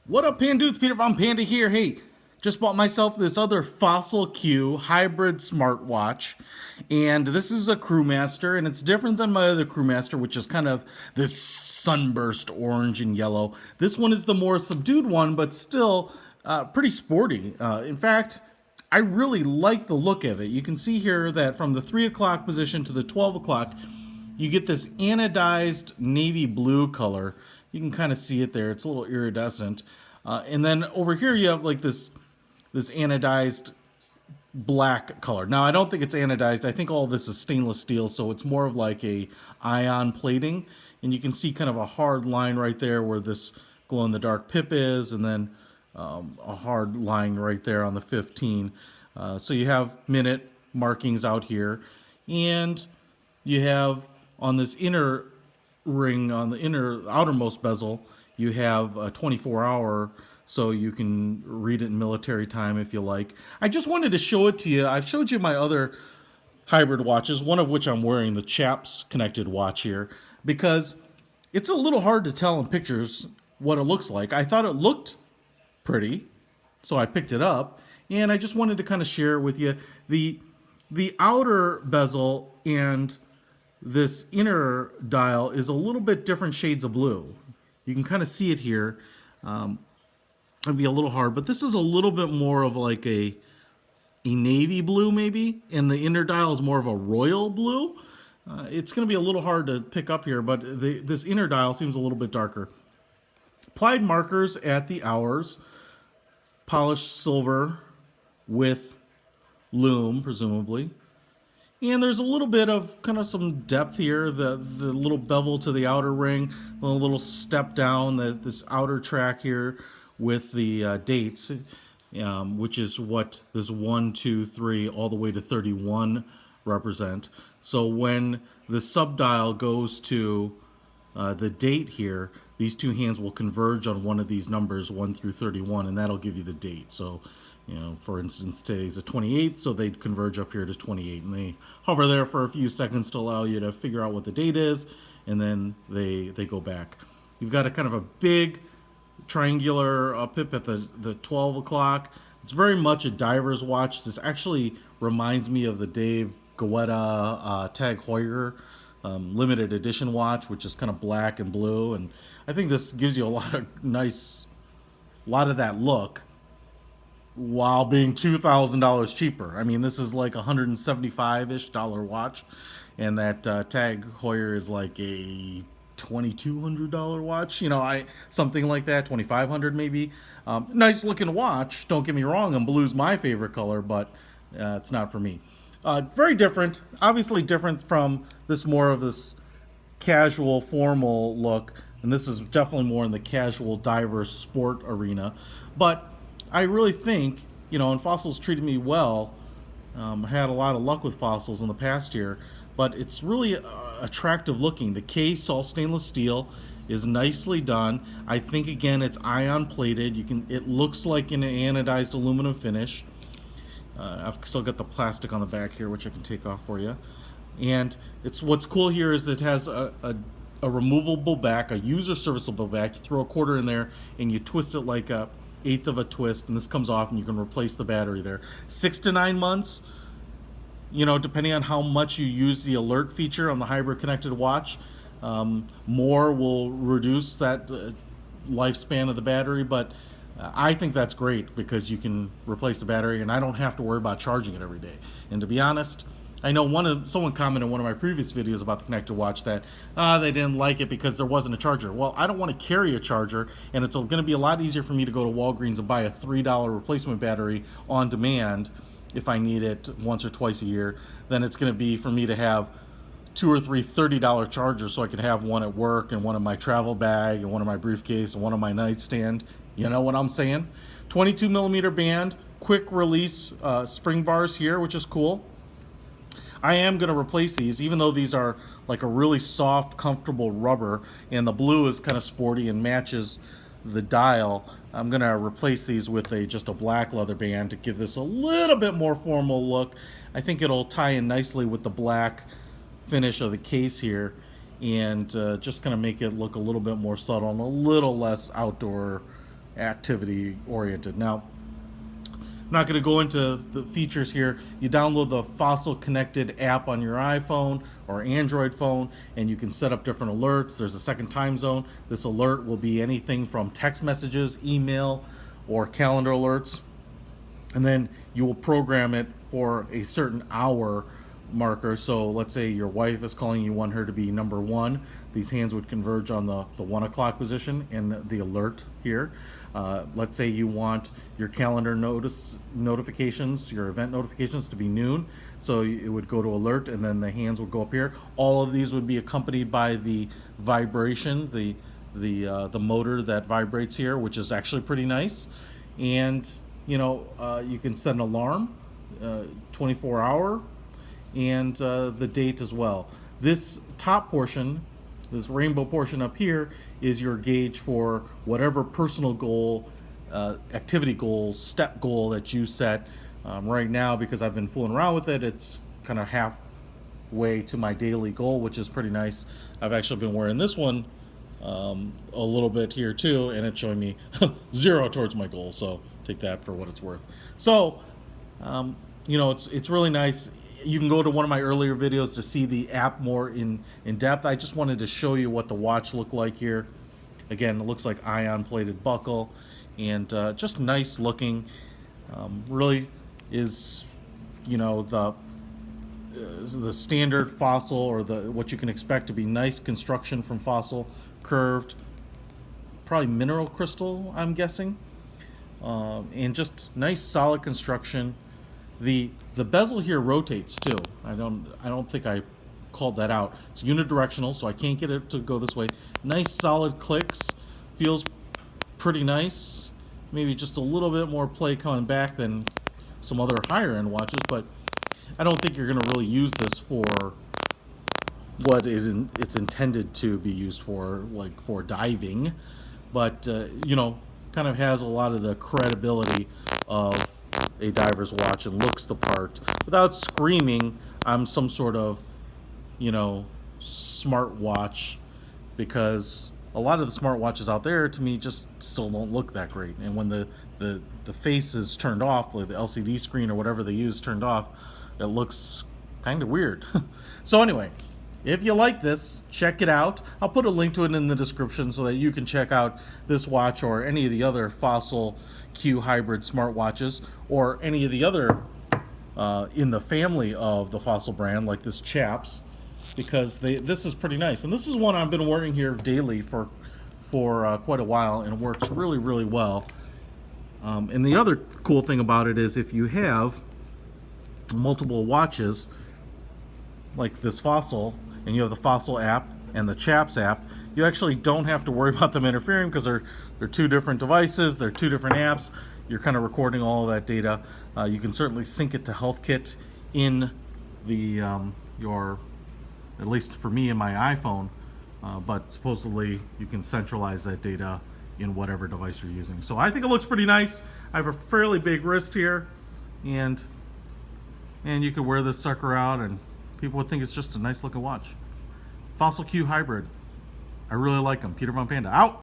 What up, Panda dudes? Peter from Panda here. Hey, just bought myself this other Fossil Q Hybrid Smartwatch, and this is a Crewmaster, and it's different than my other Crewmaster, which is kind of this sunburst orange and yellow. This one is the more subdued one, but still pretty sporty. In fact, I really like the look of it. You can see here that from the 3 o'clock position to the 12 o'clock, you get this anodized navy blue color. You can kind of see it there. It's a little iridescent. And then over here you have like this anodized black color. Now I don't think it's anodized. I think all this is stainless steel, so it's more of like a ion plating. And you can see kind of a hard line right there where this glow in the dark pip is, and then a hard line right there on the 15. So you have minute markings out here, and you have on this inner ring, on the outermost bezel, you have a 24-hour, so you can read it in military time if you like. I just wanted to show it to you. I've showed you my other hybrid watches, one of which I'm wearing, the Chaps connected watch here, because it's a little hard to tell in pictures what it looks like. I thought it looked pretty, so I picked it up, and I just wanted to kind of share with you the outer bezel and this inner dial is a little bit different shades of blue. You can kind of see it here. It'd be a little hard, but this is a little bit more of like a navy blue maybe, and the inner dial is more of a royal blue. It's going to be a little hard to pick up here, but this inner dial seems a little bit darker. Applied markers at the hours, polished silver with lume, presumably. And there's a little bit of kind of some depth here, the little bevel to the outer ring, a little step down, this outer track here with the dates, which is what this 1, 2, 3, all the way to 31 represent. So when the subdial goes to the date here, these two hands will converge on one of these numbers, 1 through 31, and that'll give you the date. So, for instance, today's the 28th, so they'd converge up here to 28, and they hover there for a few seconds to allow you to figure out what the date is, and then they go back. You've got a kind of a big triangular pip at the 12 o'clock. It's very much a diver's watch. This actually reminds me of the Dave Goetta Tag Heuer limited edition watch, which is kind of black and blue, and I think this gives you a lot of that look while being $2,000 cheaper. I mean, this is like $175-ish watch, and that Tag Heuer is like a $2,200 watch. Something like that, $2,500 maybe. Nice looking watch. Don't get me wrong, and blue's my favorite color, but it's not for me. Very different, obviously different from this more of this casual, formal look, and this is definitely more in the casual, diverse sport arena. But I really think, and Fossil's treated me well. I had a lot of luck with Fossils in the past year, but it's really attractive looking. The case, all stainless steel, is nicely done. I think again it's ion plated. It looks like an anodized aluminum finish. I've still got the plastic on the back here, which I can take off for you. And what's cool here is it has a removable back, a user serviceable back. You throw a quarter in there and you twist it like a eighth of a twist, and this comes off and you can replace the battery there. 6 to 9 months, depending on how much you use the alert feature on the hybrid connected watch. More will reduce that lifespan of the battery, but I think that's great because you can replace the battery and I don't have to worry about charging it every day. And to be honest, I know someone commented in one of my previous videos about the connected watch that they didn't like it because there wasn't a charger. Well, I don't want to carry a charger, and it's going to be a lot easier for me to go to Walgreens and buy a $3 replacement battery on demand if I need it once or twice a year than it's going to be for me to have 2 or 3 $30 chargers, so I can have one at work and one in my travel bag and one in my briefcase and one on my nightstand. You know what I'm saying? 22 millimeter band, quick release spring bars here, which is cool. I am going to replace these, even though these are like a really soft, comfortable rubber, and the blue is kind of sporty and matches the dial. I'm going to replace these with just a black leather band to give this a little bit more formal look. I think it'll tie in nicely with the black finish of the case here, and just kind of make it look a little bit more subtle and a little less outdoor activity oriented. Now, I'm not going to go into the features here. You download the Fossil Connected app on your iPhone or Android phone, and you can set up different alerts. There's a second time zone. This alert will be anything from text messages, email, or calendar alerts. And then you will program it for a certain hour marker. So let's say your wife is calling, you want her to be number 1. These hands would converge on the 1 o'clock position and the alert here. Let's say you want your calendar notifications, your event notifications to be noon. So it would go to alert, and then the hands would go up here. All of these would be accompanied by the vibration, the motor that vibrates here, which is actually pretty nice. And you can set an alarm, 24-hour, and the date as well. This top portion, this rainbow portion up here, is your gauge for whatever personal goal, activity goal, step goal that you set. Right now, because I've been fooling around with it, it's kind of halfway to my daily goal, which is pretty nice. I've actually been wearing this one a little bit here too, and it's showing me 0 towards my goal, so take that for what it's worth. So it's really nice. You can go to one of my earlier videos to see the app more in depth. I just wanted to show you what the watch looked like here. Again, it looks like ion plated buckle, and just nice looking. Really is the standard Fossil, or what you can expect to be nice construction from Fossil, curved, probably mineral crystal, I'm guessing, and just nice solid construction. The bezel here rotates too. I don't think I called that out. It's unidirectional, so I can't get it to go this way. Nice solid clicks, feels pretty nice. Maybe just a little bit more play coming back than some other higher end watches, but I don't think you're going to really use this for what it's intended to be used for, like for diving. But kind of has a lot of the credibility of a diver's watch and looks the part without screaming I'm some sort of smart watch, because a lot of the smart watches out there to me just still don't look that great. And when the face is turned off, like the LCD screen or whatever they use turned off, it looks kind of weird. So anyway, if you like this, check it out. I'll put a link to it in the description so that you can check out this watch or any of the other Fossil Q hybrid smartwatches, or any of the other in the family of the Fossil brand, like this Chaps, because this is pretty nice. And this is one I've been wearing here daily for quite a while, and it works really, really well. And the other cool thing about it is if you have multiple watches like this Fossil, and you have the Fossil app and the Chaps app, you actually don't have to worry about them interfering, because they're 2 different devices, they're 2 different apps. You're kind of recording all of that data. You can certainly sync it to HealthKit in the at least for me in my iPhone, but supposedly you can centralize that data in whatever device you're using. So I think it looks pretty nice. I have a fairly big wrist here, and you could wear this sucker out and people would think it's just a nice looking watch. Fossil Q Hybrid. I really like them. Peter von Panda out.